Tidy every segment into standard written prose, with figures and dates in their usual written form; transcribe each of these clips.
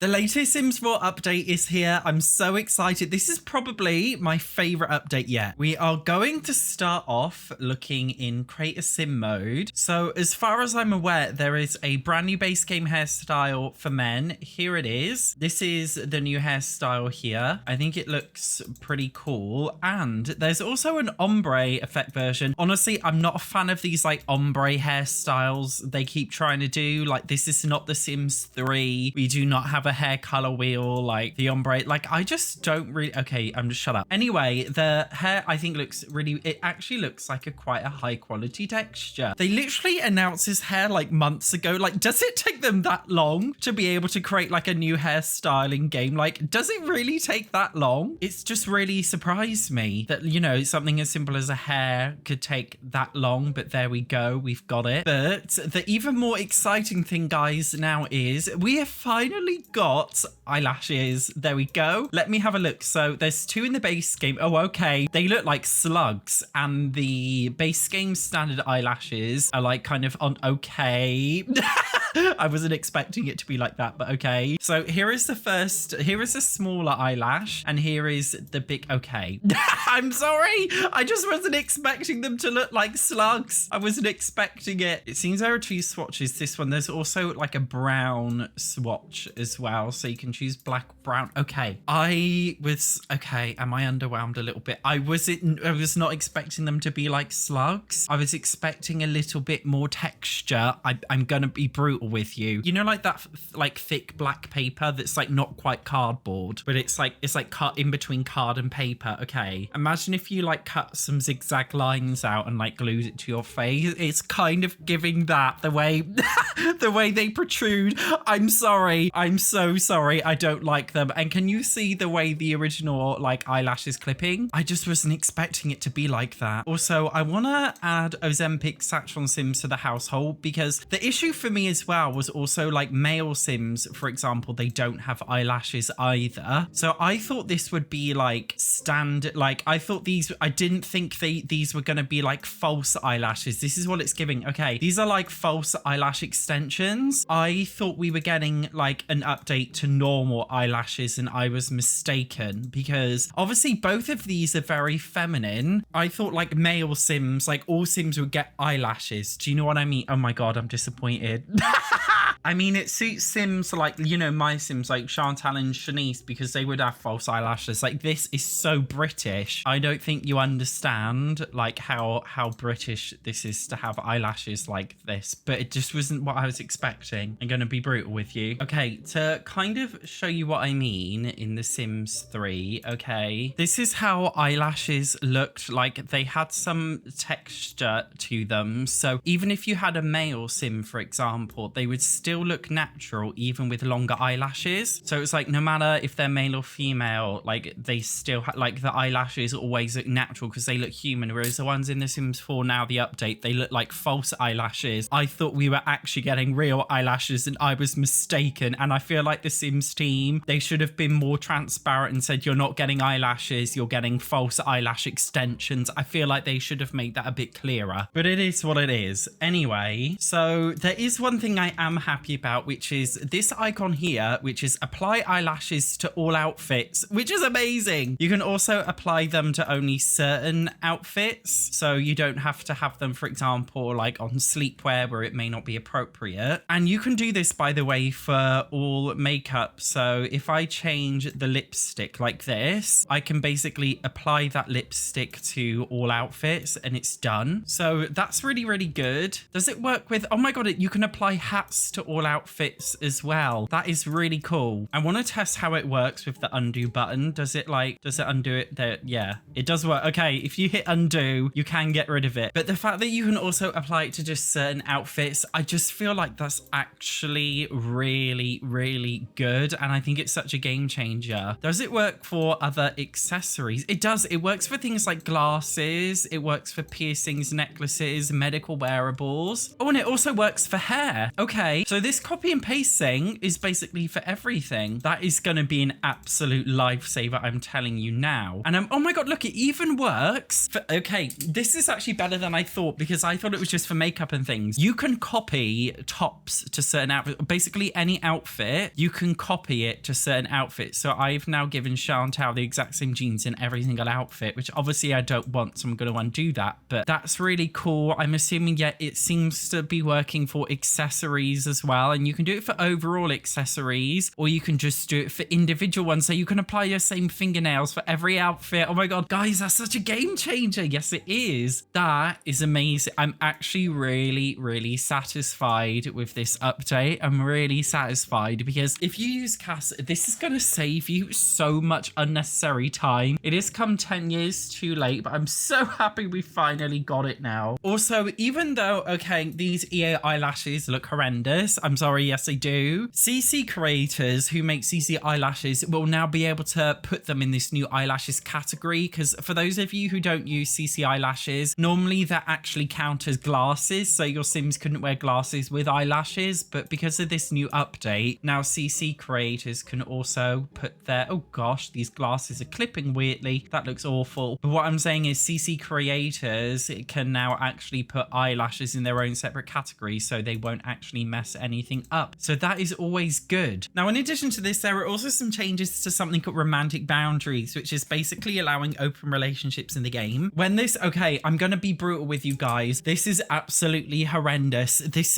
The latest Sims 4 update is here. I'm so excited. This is probably my favorite update yet. We are going to start off looking in Create a Sim mode. So as far as I'm aware, there is a brand new base game hairstyle for men. Here it is. This is the new hairstyle here. I think it looks pretty cool. And there's also an ombre effect version. Honestly, I'm not a fan of these like ombre hairstyles they keep trying to do. Like, this is not The Sims 3. We do not have a hair color wheel like the ombre. Like, I just don't really. Okay, I'm just shut up. Anyway, the hair I think looks really, it actually looks like quite a high quality texture. They literally announced his hair like months ago. Like, does it take them that long to be able to create like a new hairstyle in game? Like, does it really take that long? It's just really surprised me that, you know, something as simple as a hair could take that long, but there we go, we've got it. But the even more exciting thing, guys, now is we have finally got eyelashes. There we go. Let me have a look. So there's two in the base game. Oh, okay. They look like slugs, and the base game standard eyelashes are like kind of on. Okay. I wasn't expecting it to be like that, but okay. So here is the first, here is a smaller eyelash, and here is the big, okay. I'm sorry. I just wasn't expecting them to look like slugs. I wasn't expecting it. It seems there are two swatches. This one, there's also like a brown swatch as well. So you can choose black, brown. Okay. Okay. Am I underwhelmed a little bit? I was not expecting them to be like slugs. I was expecting a little bit more texture. I'm going to be brutal with you. You know, like that like thick black paper that's like not quite cardboard, but it's like cut in between card and paper. Okay. Imagine if you like cut some zigzag lines out and like glued it to your face. It's kind of giving that the way the way they protrude. I'm sorry. I'm so sorry. I don't like them. And can you see the way the original like eyelash is clipping? I just wasn't expecting it to be like that. Also, I want to add Ozempic SatchOnSims to the household, because the issue for me as well was also like male Sims, for example, they don't have eyelashes either. So I thought this would be like standard. Like, I didn't think these were going to be like false eyelashes. This is what it's giving. Okay, these are like false eyelash extensions. I thought we were getting like an update to normal eyelashes, and I was mistaken, because obviously both of these are very feminine. I thought like male Sims, like all Sims would get eyelashes. Do you know what I mean? Oh my God, I'm disappointed. I mean, it suits Sims like, you know, my Sims like Chantal and Shanice, because they would have false eyelashes. Like, this is so British. I don't think you understand like how British this is to have eyelashes like this, but it just wasn't what I was expecting. I'm going to be brutal with you. Okay, to kind of show you what I mean in The Sims 3, okay, this is how eyelashes looked like. They had some texture to them. So even if you had a male Sim, for example, they would still look natural even with longer eyelashes. So it's like, no matter if they're male or female, like they still like the eyelashes always look natural because they look human. Whereas the ones in The Sims 4 now, the update, they look like false eyelashes. I thought we were actually getting real eyelashes, and I was mistaken. And I feel like the Sims team, they should have been more transparent and said, you're not getting eyelashes, you're getting false eyelash extensions. I feel like they should have made that a bit clearer, but it is what it is. Anyway, so there is one thing I am happy about, which is this icon here, which is apply eyelashes to all outfits, which is amazing. You can also apply them to only certain outfits, so you don't have to have them, for example, like on sleepwear where it may not be appropriate. And you can do this, by the way, for all makeup. So if I change the lipstick like this, I can basically apply that lipstick to all outfits and it's done. So that's really, really good. Does it work with, oh my God, you can apply hats to all outfits as well. That is really cool. I want to test how it works with the undo button. Does it undo it there? Yeah, it does work. Okay, if you hit undo, you can get rid of it. But the fact that you can also apply it to just certain outfits, I just feel like that's actually really, really good. And I think it's such a game changer. Does it work for other accessories? It does. It works for things like glasses. It works for piercings, necklaces, medical wearables. Oh, and it also works for hair. Okay, so So this copy and paste thing is basically for everything. That is going to be an absolute lifesaver, I'm telling you now. And oh my God, look, it even works for, okay, this is actually better than I thought, because I thought it was just for makeup and things. You can copy tops to certain outfits, basically any outfit, you can copy it to certain outfits. So I've now given Chantal the exact same jeans in every single outfit, which obviously I don't want, so I'm going to undo that. But that's really cool. I'm assuming, yeah, it seems to be working for accessories as well. And you can do it for overall accessories, or you can just do it for individual ones. So you can apply your same fingernails for every outfit. Oh my God, guys, that's such a game changer. Yes, it is. That is amazing. I'm actually really, really satisfied with this update. I'm really satisfied because if you use Cass, this is going to save you so much unnecessary time. It has come 10 years too late, but I'm so happy we finally got it now. Also, even though, okay, these EA eyelashes look horrendous, I'm sorry, yes, they do. CC creators who make CC eyelashes will now be able to put them in this new eyelashes category, because for those of you who don't use CC eyelashes, normally that actually count as glasses, so your Sims couldn't wear glasses with eyelashes, but because of this new update, now CC creators can also put their, oh gosh, these glasses are clipping weirdly, that looks awful. But what I'm saying is CC creators can now actually put eyelashes in their own separate category, so they won't actually mess anything up. So that is always good. Now, in addition to this, there are also some changes to something called romantic boundaries, which is basically allowing open relationships in the game. When this, okay, I'm going to be brutal with you guys. This is absolutely horrendous. This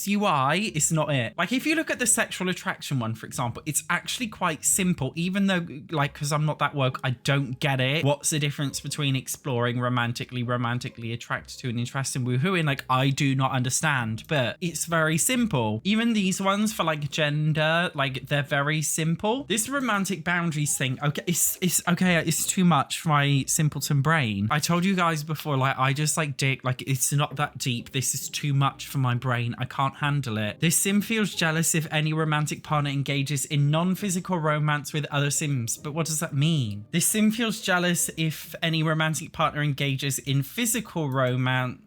UI is not it. Like, if you look at the sexual attraction one, for example, it's actually quite simple, even though, like, because I'm not that woke, I don't get it. What's the difference between exploring romantically attracted to an interest in woohooing? Like, I do not understand, but it's very simple. Even these ones for like gender, like, they're very simple. This romantic boundaries thing, okay, it's too much for my simpleton brain. I told you guys before, like, I just like dick, like, it's not that deep. This is too much for my brain. I can't handle it. This sim feels jealous if any romantic partner engages in non-physical romance with other Sims. But what does that mean? This sim feels jealous if any romantic partner engages in physical romance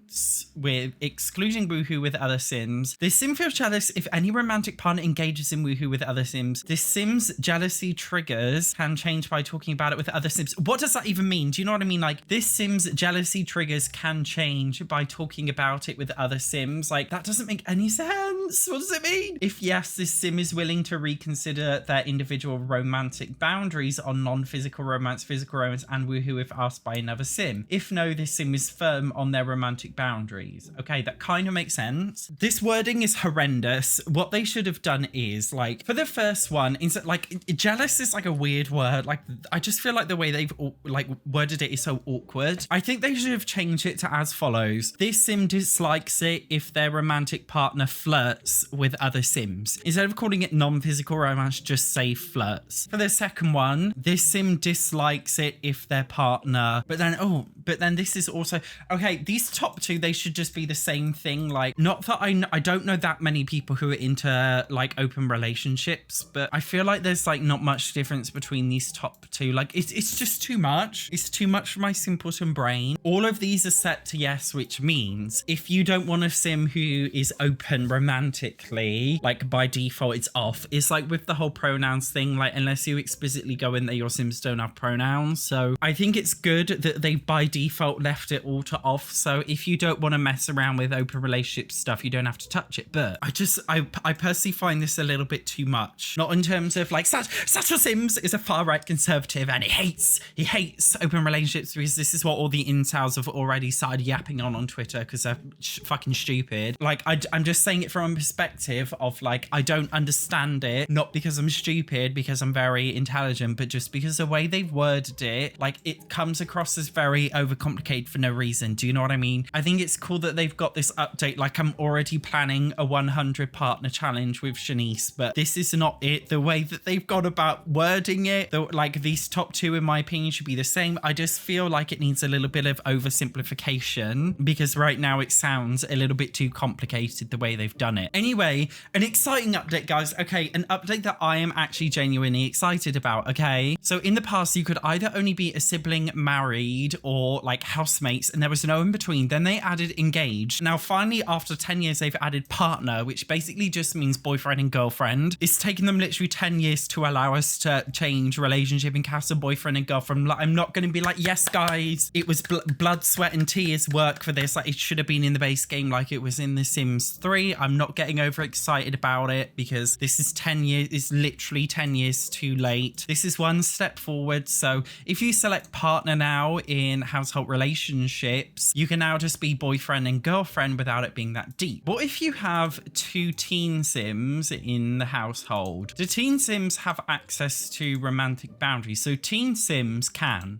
with excluding woohoo with other Sims. This sim feels jealous if any romantic partner engages in woohoo with other Sims. This Sim's jealousy triggers can change by talking about it with other Sims. What does that even mean? Do you know what I mean? Like, this Sim's jealousy triggers can change by talking about it with other Sims. Like, that doesn't make any sense. What does it mean? If yes, this Sim is willing to reconsider their individual romantic boundaries on non-physical romance, physical romance, and woohoo if asked by another Sim. If no, this Sim is firm on their romantic boundaries. Okay, that kind of makes sense. This wording is horrendous. What they should have done is, like, for the first one, instead, like, jealous is like a weird word. Like, I just feel like the way they've like worded it is so awkward. I think they should have changed it to as follows. This Sim dislikes it if their romantic partner flirts with other Sims. Instead of calling it non-physical romance, just say flirts. For the second one, this Sim dislikes it if their partner, but then this is also, okay, these top two, they should just be the same thing. Like, not that I don't know that many people who are into like open relationships, but I feel like there's like not much difference between these top two. Like, it's just too much. It's too much for my simpleton brain. All of these are set to yes, which means if you don't want a Sim who is open romantically, like, by default it's off. It's like with the whole pronouns thing, like, unless you explicitly go in there, your Sims don't have pronouns. So I think it's good that they by default left it all to off. So if you don't want to mess around with open relationship stuff, you don't have to touch it. But I personally find this a little bit too much. Not in terms of like, SatchOnSims is a far right conservative and he hates open relationships because this is what all the incels have already started yapping on Twitter because they're fucking stupid. Like, I'm just saying it from a perspective of like, I don't understand it, not because I'm stupid, because I'm very intelligent, but just because the way they've worded it, like, it comes across as very overcomplicated for no reason. Do you know what I mean? I think it's cool that they've got this update. Like, I'm already planning a 100 partner challenge with Shanice, but this is not it. The way that they've gone about wording it, like, these top two, in my opinion, should be the same. I just feel like it needs a little bit of oversimplification because right now it sounds a little bit too complicated the way they've done it. Anyway, an exciting update, guys. Okay, an update that I am actually genuinely excited about, okay? So in the past, you could either only be a sibling married or or like housemates, and there was no in between. Then they added engaged. Now, finally, after 10 years, they've added partner, which basically just means boyfriend and girlfriend. It's taken them literally 10 years to allow us to change relationship and cast a boyfriend and girlfriend. Like, I'm not going to be like, yes, guys, it was blood, sweat, and tears work for this. Like, it should have been in the base game like it was in The Sims 3. I'm not getting overexcited about it because this is 10 years. It's literally 10 years too late. This is one step forward. So if you select partner now in household relationships, you can now just be boyfriend and girlfriend without it being that deep. What if you have two teen sims in the household? Do teen sims have access to romantic boundaries? So teen sims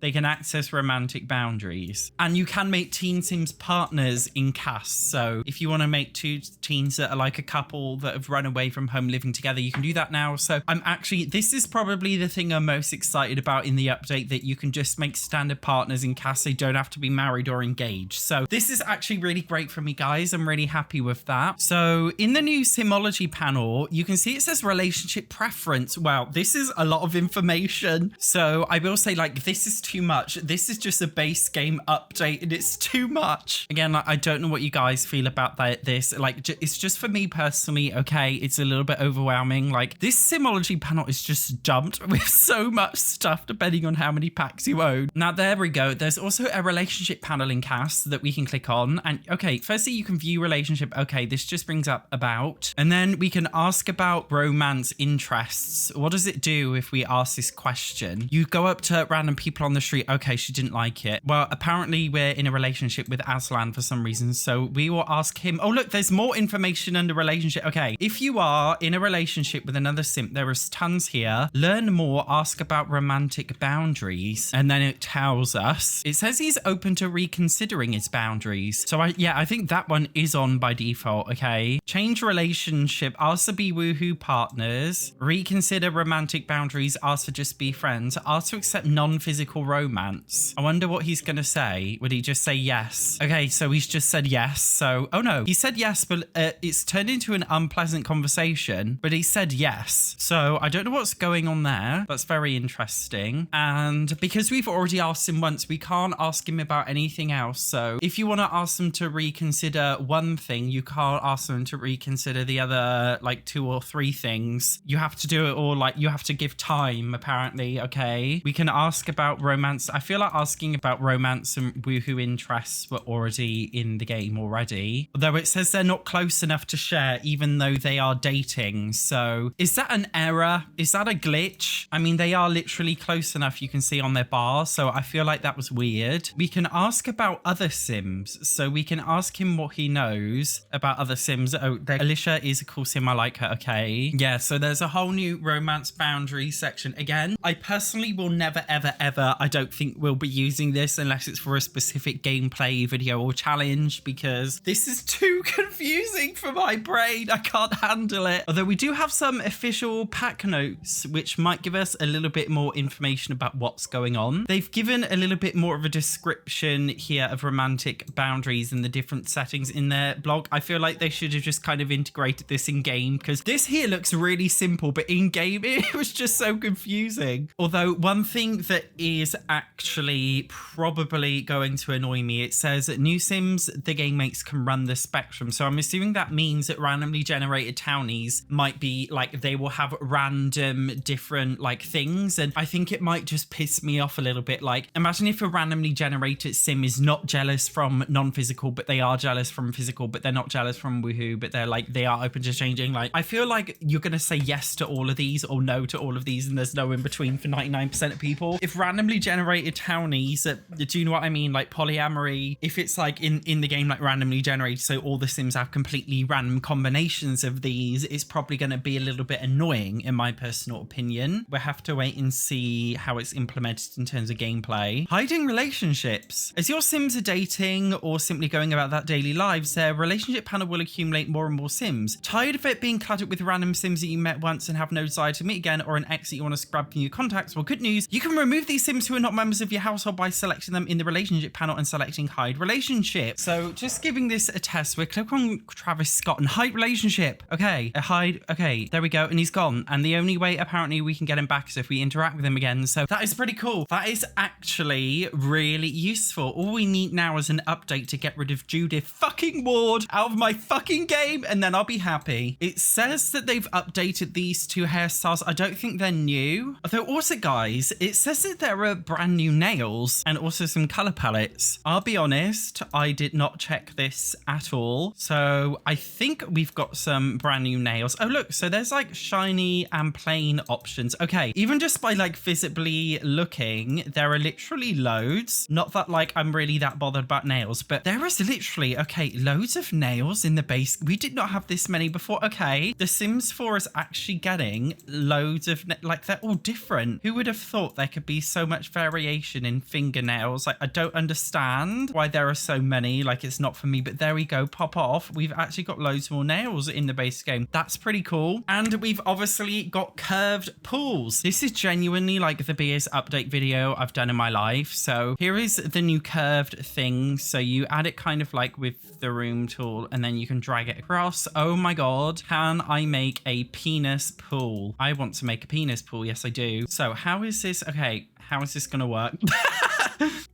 they can access romantic boundaries, and you can make teen sims partners in casts. So if you want to make two teens that are like a couple that have run away from home living together, you can do that now. So this is probably the thing I'm most excited about in the update, that you can just make standard partners in casts. They don't have to be married or engaged. So this is actually really great for me, guys. I'm really happy with that. So in the new Simology panel, you can see it says relationship preference. Wow, this is a lot of information. So I will say, like, this is too much. This is just a base game update and it's too much. Again, like, I don't know what you guys feel about this. Like, it's just for me personally, okay, it's a little bit overwhelming. Like, this Simology panel is just dumped with so much stuff depending on how many packs you own. Now, there we go. There's also a relationship panel in cast that we can click on. And okay, firstly, you can view relationship. Okay, this just brings up about. And then we can ask about romance interests. What does it do if we ask this question? You go up to random people on the street. Okay, she didn't like it. Well, apparently we're in a relationship with Aslan for some reason. So we will ask him. Oh, look, there's more information under relationship. Okay, if you are in a relationship with another simp, there is tons here. Learn more, ask about romantic boundaries. And then it tells us, it says he's open to reconsidering his boundaries. So I think that one is on by default. Okay, change relationship, ask to be woohoo partners, reconsider romantic boundaries, ask to just be friends, ask to accept non-physical romance. I wonder what he's gonna say. Would he just say yes? Okay, so he's just said yes. So, oh no, he said yes, but it's turned into an unpleasant conversation, but he said yes. So I don't know what's going on there. That's very interesting. And because we've already asked him once, we can't ask him about anything else. So if you want to ask them to reconsider one thing, you can't ask them to reconsider the other, like, 2 or 3 things. You have to do it all, like, you have to give time, apparently. Okay, we can ask about romance. I feel like asking about romance and woohoo interests were already in the game already, although it says they're not close enough to share even though they are dating. So is that an error? Is that a glitch? I mean, they are literally close enough, you can see on their bar, so I feel like that was weird. We can ask about other sims, so we can ask him what he knows about other sims. Oh, Alicia is a cool sim, I like her. Okay, yeah, so there's a whole new romance boundary section. Again, I personally will never ever, I don't think we'll be using this unless it's for a specific gameplay video or challenge, because this is too confusing for my brain. I can't handle it. Although we do have some official pack notes which might give us a little bit more information about what's going on. They've given a little bit more of a description here of romantic boundaries and the different settings in their blog. I feel like they should have just kind of integrated this in game, because this here looks really simple, but in game it was just so confusing. Although one thing that is actually probably going to annoy me, it says that new sims the game makes can run the spectrum. So I'm assuming that means that randomly generated townies might be like, they will have random different like things, and I think it might just piss me off a little bit. Like, imagine if a randomly generated sim is not jealous from non-physical, but they are jealous from physical, but they're not jealous from woohoo, but they're like, they are open to changing. Like, I feel like you're gonna say yes to all of these or no to all of these, and there's no in between for 99% of people. If randomly generated townies, do you know what I mean? Like polyamory, if it's like in the game, like randomly generated, so all the sims have completely random combinations of these, it's probably going to be a little bit annoying in my personal opinion. We'll have to wait and see how it's implemented in terms of gameplay. Hiding relationships. As your sims are dating or simply going about that daily lives, their relationship panel will accumulate more and more sims. Tired of it being cluttered with random sims that you met once and have no desire to meet again, or an ex that you want to scrub from your contacts? Well, good news, you can remove these sims who are not members of your household by selecting them in the relationship panel and selecting hide relationship. So just giving this a test, we click on Travis Scott and hide relationship. Okay, a hide. Okay, there we go, and he's gone. And the only way apparently we can get him back is if we interact with him again. So that is pretty cool. That is actually really really useful. All we need now is an update to get rid of Judith fucking Ward out of my fucking game, and then I'll be happy. It says that they've updated these two hairstyles. I don't think they're new. Although also, guys, it says that there are brand new nails and also some color palettes. I'll be honest, I did not check this at all. So I think we've got some brand new nails. Oh, look, so there's like shiny and plain options. Okay, even just by like visibly looking, there are literally loads. Not that like I'm really that bothered about nails, but there is literally, okay, loads of nails in the base. We did not have this many before. Okay, The Sims 4 is actually getting loads of, like, they're all different. Who would have thought there could be so much variation in fingernails? Like, I don't understand why there are so many. Like, it's not for me, but there we go. Pop off. We've actually got loads more nails in the base game. That's pretty cool. And we've obviously got curved pools. This is genuinely like the biggest update video I've done in my life. So here is the new curved thing. So you add it kind of like with the room tool, and then you can drag it across. Oh my God. Can I make a penis pool? I want to make a penis pool. Yes, I do. So how is this? Okay. How is this going to work?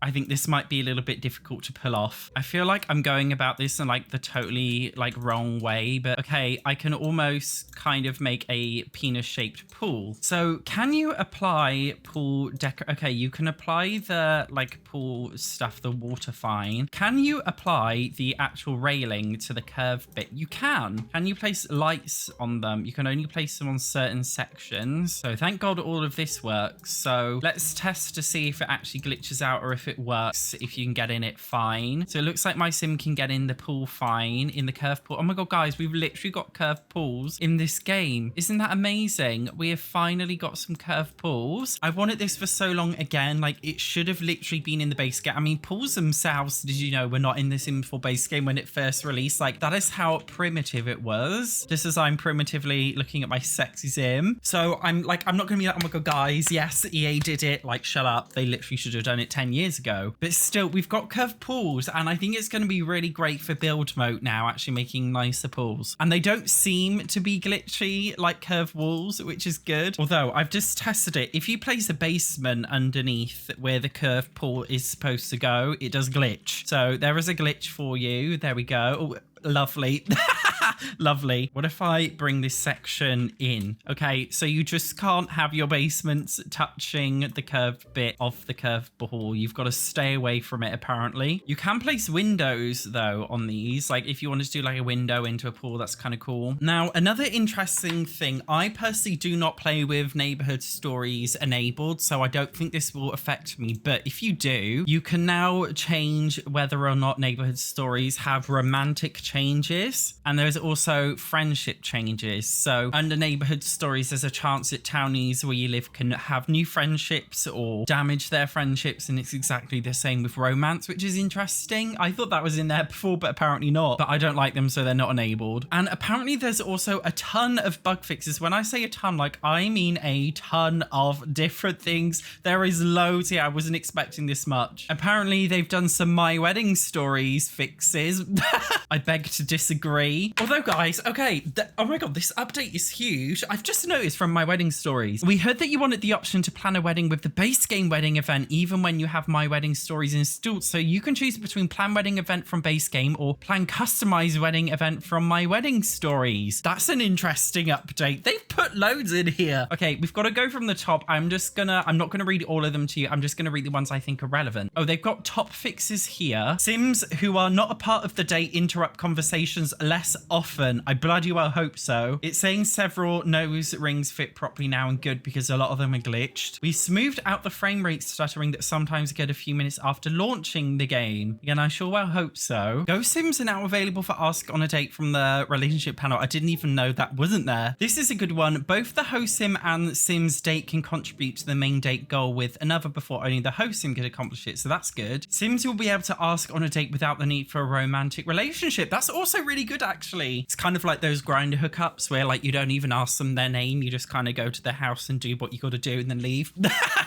I think this might be a little bit difficult to pull off. I feel like I'm going about this in like the totally like wrong way, but okay, I can almost kind of make a penis shaped pool. So can you apply pool decor? Okay, you can apply the like pool stuff, the water fine. Can you apply the actual railing to the curved bit? You can. Can you place lights on them? You can only place them on certain sections. So thank God all of this works. So let's test to see if it actually glitches out or if it works, if you can get in it fine. So it looks like my sim can get in the pool fine, in the curved pool. Oh my God, guys, we've literally got curved pools in this game. Isn't that amazing? We have finally got some curved pools. I wanted this for so long again. Like, it should have literally been in the base game. I mean, pools themselves, did you know, were not in the Sims 4 base game when it first released. Like, that is how primitive it was. Just as I'm primitively looking at my sexy sim. So I'm not going to be like, oh my God, guys, yes, EA did it. Like, shut up. They literally should have done it 10 years ago. But still, we've got curved pools, and I think it's going to be really great for build mode now, actually making nicer pools. And they don't seem to be glitchy like curved walls, which is good. Although I've just tested it. If you place a basement underneath where the curved pool is supposed to go, it does glitch. So there is a glitch for you. There we go. Oh, lovely. Lovely. What if I bring this section in? Okay, so you just can't have your basements touching the curved bit of the curved pool. You've got to stay away from it, apparently. You can place windows, though, on these. Like, if you wanted to do, like, a window into a pool, that's kind of cool. Now, another interesting thing, I personally do not play with neighborhood stories enabled, so I don't think this will affect me. But if you do, you can now change whether or not neighborhood stories have romantic changes. And there's also friendship changes. So under neighborhood stories, there's a chance that townies where you live can have new friendships or damage their friendships, and it's exactly the same with romance, which is interesting. I thought that was in there before, but apparently not. But I don't like them, so they're not enabled. And apparently there's also a ton of bug fixes. When I say a ton, like, I mean a ton of different things. There is loads here. I wasn't expecting this much. Apparently they've done some My Wedding Stories fixes. I beg to disagree. Although, guys, okay, oh my God, this update is huge. I've just noticed from My Wedding Stories, we heard that you wanted the option to plan a wedding with the base game wedding event even when you have My Wedding Stories installed. So you can choose between plan wedding event from base game or plan customized wedding event from My Wedding Stories. That's an interesting update. They've put loads in here. Okay, we've got to go from the top. I'm not gonna read all of them to you. I'm just gonna read the ones I think are relevant. Oh, they've got top fixes here. Sims who are not a part of the day interrupt conversations less often. I bloody well hope so. It's saying several nose rings fit properly now and good because a lot of them are glitched. We smoothed out the frame rate stuttering that sometimes get a few minutes after launching the game. Again, I sure well hope so. Ghost Sims are now available for ask on a date from the relationship panel. I didn't even know that wasn't there. This is a good one. Both the host sim and Sims date can contribute to the main date goal with another before only the host sim can accomplish it. So that's good. Sims will be able to ask on a date without the need for a romantic relationship. That's also really good, actually. literally, it's kind of like those grinder hookups where like you don't even ask them their name. You just kind of go to their house and do what you got to do and then leave.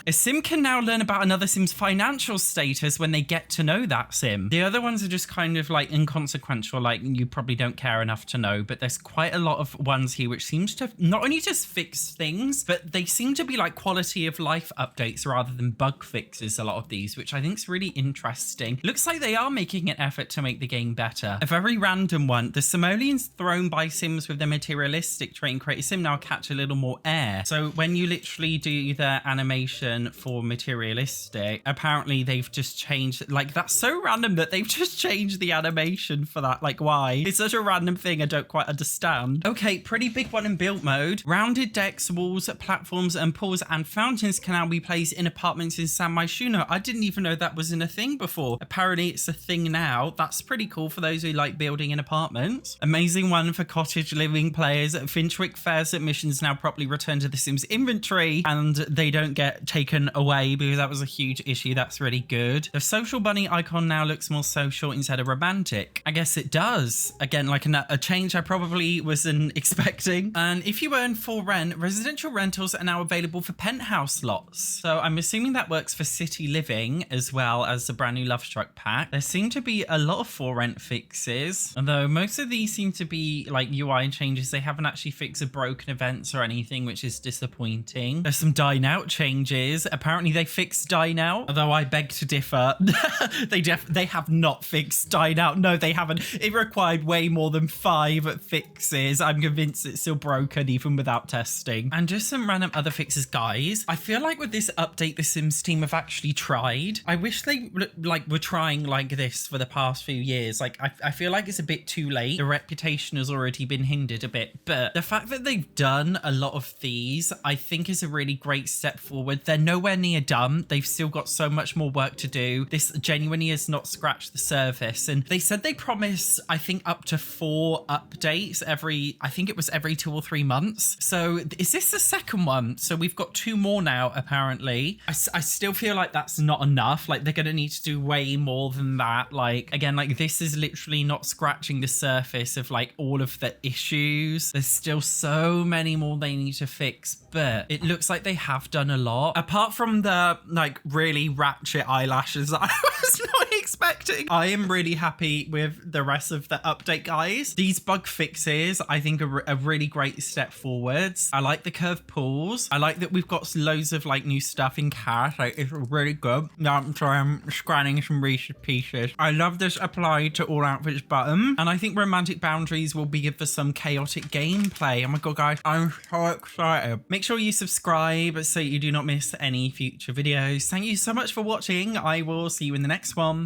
A sim can now learn about another sim's financial status when they get to know that sim. The other ones are just kind of like inconsequential, like you probably don't care enough to know, but there's quite a lot of ones here which seems to not only just fix things, but they seem to be like quality of life updates rather than bug fixes, a lot of these, which I think is really interesting. Looks like they are making an effort to make the game better. A very random one, the simoleons thrown by sims with their materialistic trait in Create a Sim now catch a little more air. So when you literally do the animation for materialistic, apparently they've just changed, like that's so random that they've just changed the animation for that. Like why? It's such a random thing I don't quite understand. Okay, pretty big one in build mode. Rounded decks, walls, platforms and pools and fountains can now be placed in apartments in San Myshuno. I didn't even know that was in a thing before. Apparently it's a thing now. That's pretty cool for those who like building in apartments. Amazing one for cottage living players. Finchwick Fair submissions now properly return to the Sims inventory and they don't get taken away because that was a huge issue. That's really good. The social bunny icon now looks more social instead of romantic. I guess it does. Again, like a change I probably wasn't expecting. And if you earn full rent, residential rentals are now available for penthouse lots. So I'm assuming that works for city living as well as the brand new Love Struck pack. There seem to be a lot of for rent fixes, although most of these seem to be like UI changes. They haven't actually fixed the broken events or anything, which is disappointing. There's some dine out changes. Apparently they fixed dine out, although I beg to differ. They have not fixed dine out. No, they haven't. It required way more than 5 fixes. I'm convinced it's still broken even without testing. And just some random other fixes, guys. I feel like with this update, the Sims team have actually tried. I wish they like were trying like this for the past few years. Like I feel like it's a bit too late. The reputation has already been hindered a bit, but the fact that they've done a lot of these, I think is a really great step forward. They're nowhere near done. They've still got so much more work to do. This genuinely has not scratched the surface. And they said they promise, I think, up to 4 updates I think it was every 2 or 3 months. So is this the second one? So we've got 2 more now, apparently. I still feel like that's not enough. Like they're going to need to do way more than that. Like, again, like this is literally not scratching the surface of like all of the issues. There's still so many more they need to fix, but it looks like they have done a lot. Apart from the like really ratchet eyelashes that I was not expecting. I am really happy with the rest of the update, guys. These bug fixes, I think, are a really great step forwards. I like the curved pools. I like that we've got loads of like new stuff in cache. Like it's really good. No, I'm sorry, I'm scanning some Reese's Pieces. I love this apply to all outfits button. And I think romantic boundaries will be good for some chaotic gameplay. Oh my god, guys, I'm so excited. Make sure you subscribe so you do not miss any future videos. Thank you so much for watching. I will see you in the next one.